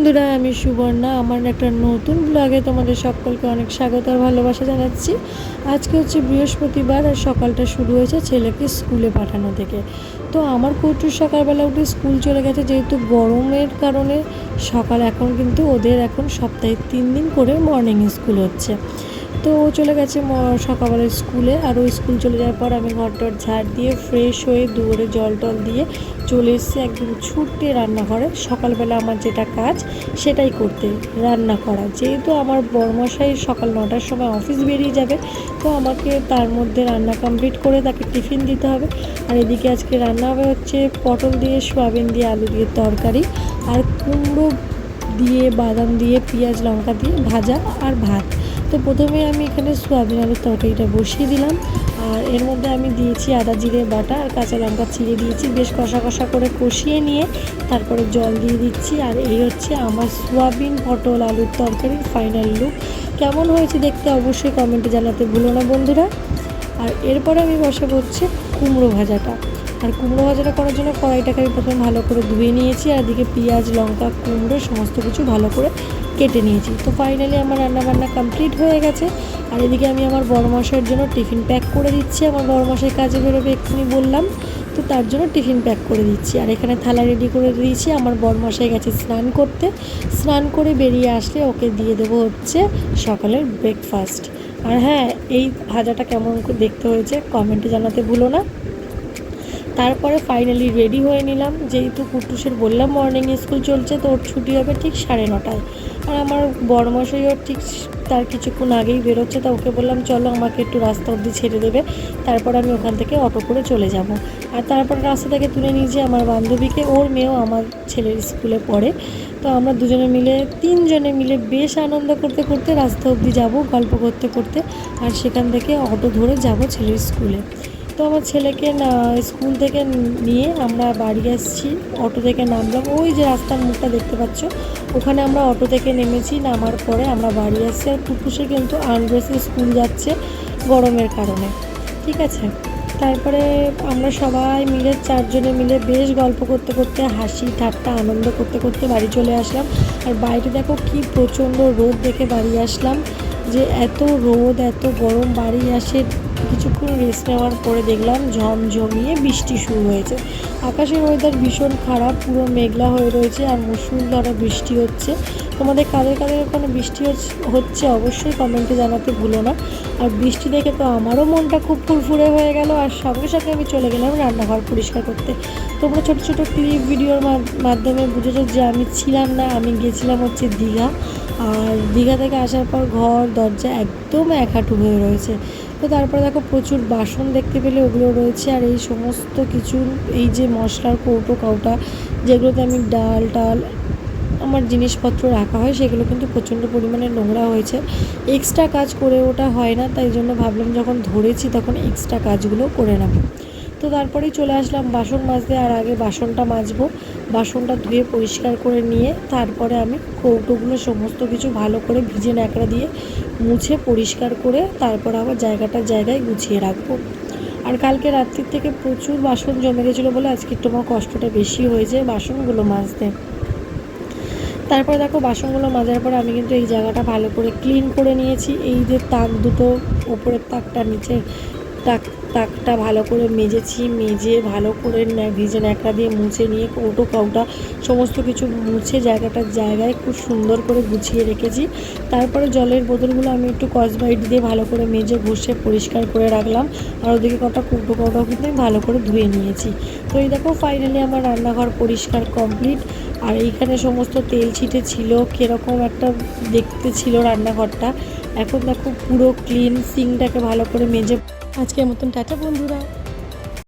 বন্ধুরা, আমি সুবর্ণা। আমার একটা নতুন ব্লগে তোমাদের সকলকে অনেক স্বাগত আর ভালোবাসা জানাচ্ছি। আজকে হচ্ছে বৃহস্পতিবার আর সকালটা শুরু হয়েছে ছেলেকে স্কুলে পাঠানো থেকে। তো আমার কৌটুর সকালবেলা উঠে স্কুল চলে গেছে, যেহেতু গরমের কারণে সকাল এখন কিন্তু ওদের এখন সপ্তাহে 3 দিন করে মর্নিং স্কুল হচ্ছে। তো ও চলে গেছে সকালবেলা স্কুলে। আর ওই স্কুল চলে যাওয়ার পর আমি ঘরটর ঝাড় দিয়ে ফ্রেশ হয়ে দুপুরে জল টল দিয়ে চলে এসেছি একদম ছুটে রান্নাঘরে। সকালবেলা আমার যেটা কাজ সেটাই করতে, রান্না করা। যেহেতু আমার বড়মশাই সকাল 9টার সময় অফিস বেরিয়ে যাবে, তো আমাকে তার মধ্যে রান্না কমপ্লিট করে তাকে টিফিন দিতে হবে। আর এদিকে আজকে রান্না হবে হচ্ছে পটল দিয়ে, সোয়াবিন দিয়ে, আলু দিয়ে তরকারি, আর কুমড়ো দিয়ে, বাদাম দিয়ে, পেঁয়াজ লঙ্কা দিয়ে ভাজা আর ভাত। তো প্রথমে আমি এখানে সোয়াবিন আলুর তরকারিটা বসিয়ে দিলাম। আর এর মধ্যে আমি দিয়েছি আদা জিরে বাটা আর কাঁচা লঙ্কা চিড়ে দিয়েছি। বেশ কষা কষা করে কষিয়ে নিয়ে তারপরে জল দিয়ে দিচ্ছি। আর এই হচ্ছে আমার সোয়াবিন পটল আলুর তরকারির ফাইনাল লুক। কেমন হয়েছে দেখতে অবশ্যই কমেন্টে জানাতে ভুলো না বন্ধুরা। আর এরপরে আমি বসাবো হচ্ছে কুমড়ো ভাজাটা। আর কুমড়ো ভাজাটা করার জন্য কড়াইটাকে আমি প্রথমে ভালো করে ধুয়ে নিয়েছি। আর এদিকে পেঁয়াজ লঙ্কা কুমড়ো সমস্ত কিছু ভালো করে কেটে নিয়েছি। তো ফাইনালি আমার রান্নাবান্না কমপ্লিট হয়ে গেছে। আর এদিকে আমি আমার বড়মশাইয়ের জন্য টিফিন প্যাক করে দিচ্ছি। আমার বড়মশাই কাজে বেরোবে এক্ষুনি বললাম, তো তার জন্য টিফিন প্যাক করে দিচ্ছি। আর এখানে থালা রেডি করে দিয়েছি। আমার বড়মশাই গেছে স্নান করতে, স্নান করে বেরিয়ে আসলে ওকে দিয়ে দেবো হচ্ছে সকালের ব্রেকফাস্ট। আর হ্যাঁ, এই ভাজাটা কেমন দেখতে হয়েছে কমেন্টে জানাতে ভুলো না। তারপরে ফাইনালি রেডি হয়ে নিলাম, যেহেতু কুটুসের বললাম মর্নিং স্কুল চলছে, তো ওর ছুটি হবে ঠিক 9:30। আর আমার বড়মশাইও ঠিক তার কিছুক্ষণ আগেই বেরোচ্ছে, তা ওকে বললাম চলো আমাকে একটু রাস্তা অবধি ছেড়ে দেবে, তারপর আমি ওখান থেকে অটো করে চলে যাব। আর তারপর রাস্তা থেকে তুলে নিয়েছি আমার বান্ধবীকে, ওর মেয়েও আমার ছেলের স্কুলে পড়ে। তো আমরা তিনজনে মিলে বেশ আনন্দ করতে করতে রাস্তা অবধি যাব, গল্প করতে করতে। আর সেখান থেকে অটো ধরে যাব ছেলের স্কুলে। তো আমার ছেলেকে স্কুল থেকে নিয়ে আমরা বাড়ি আসছি। অটো থেকে নামলাম, ওই যে রাস্তার মুখটা দেখতে পাচ্ছ, ওখানে আমরা অটো থেকে নেমেছি। নামার পরে আমরা বাড়ি আসছি। আর কুকুসে কিন্তু আনড্রেসে স্কুল যাচ্ছে গরমের কারণে, ঠিক আছে। তারপরে আমরা সবাই মিলে 4 জনে মিলে বেশ গল্প করতে করতে, হাসি ঠাট্টা আনন্দ করতে করতে বাড়ি চলে আসলাম। আর বাইরে দেখো কি প্রচণ্ড রোদ দেখে বাড়ি আসলাম, যে এত রোদ এত গরম। বাড়ি আসে কিছুক্ষণ রেস্ট নেওয়ার পরে দেখলাম ঝমঝমিয়ে বৃষ্টি শুরু হয়েছে। আকাশের ওয়েদার ভীষণ খারাপ, পুরো মেঘলা হয়ে রয়েছে আর মুষলধারে বৃষ্টি হচ্ছে। তোমাদের কাদের কাদের ওখানে বৃষ্টি হচ্ছে অবশ্যই কমেন্টে জানাতে ভুলো না। আর বৃষ্টি দেখে তো আমারও মনটা খুব ফুরফুরে হয়ে গেল। আর সঙ্গে সঙ্গে আমি চলে গেলাম রান্নাঘর পরিষ্কার করতে। তোমরা ছোটো ছোটো ক্লিপ ভিডিওর মাধ্যমে বুঝেছো যে আমি ছিলাম না, আমি গেছিলাম হচ্ছে দীঘা। আর দীঘা থেকে আসার পর ঘর দরজা একদম এক হাঁটু হয়ে রয়েছে। তো তারপরে দেখো প্রচুর বাসন দেখতে পেলে ওগুলো রয়েছে। আর এই সমস্ত কিছু, এই যে মশলার কৌটো কাউটা যেগুলোতে আমি ডাল আমার জিনিসপত্র রাখা হয়, সেগুলো কিন্তু প্রচণ্ড পরিমাণে নোংরা হয়েছে। এক্সট্রা কাজ করে ওটা হয় না, তাই জন্য ভাবলাম যখন ধরেছি তখন এক্সট্রা কাজগুলো করে নেব। তো তারপরেই চলে আসলাম বাসন মাজতে। আর আগে বাসনটা মাজবো, বাসনটা ধুয়ে পরিষ্কার করে নিয়ে তারপরে আমি কৌটোগুলো সমস্ত কিছু ভালো করে ভিজে ন্যাকড়া দিয়ে মুছে পরিষ্কার করে তারপর আবার জায়গায় গুছিয়ে রাখবো। আর কালকে রাত্রির থেকে প্রচুর বাসন জমে গেছিলো বলে আজকে একটু আমার কষ্টটা বেশি হয়েছে বাসনগুলো মাজতে। তারপরে দেখো বাসনগুলো মাজার পরে আমি কিন্তু এই জায়গাটা ভালো করে ক্লিন করে নিয়েছি। এই যে তাক দুটো, ওপরের তাকটা নিচের তাকটা ভালো করে মেজে ভালো করে ভিজে ন্যাকড়া দিয়ে মুছে নিয়ে কৌটো কাউটা সমস্ত কিছু মুছে জায়গায় খুব সুন্দর করে গুছিয়ে রেখেছি। তারপরে জলের বোতলগুলো আমি একটু স্কচব্রাইট দিয়ে ভালো করে মেজে ঘষে পরিষ্কার করে রাখলাম। আর ওদিকে কটা কৌটো কাউটাও কিন্তু আমি ভালো করে ধুয়ে নিয়েছি। তো এই দেখো ফাইনালি আমার রান্নাঘর পরিষ্কার কমপ্লিট। আর এইখানে সমস্ত তেল ছিটে ছিল, কীরকম একটা দেখতে ছিল রান্নাঘরটা। এখন দেখো পুরো ক্লিন, সিঙ্কটাকে ভালো করে মেজে। আজকের মতন টাটা বন্ধুরা।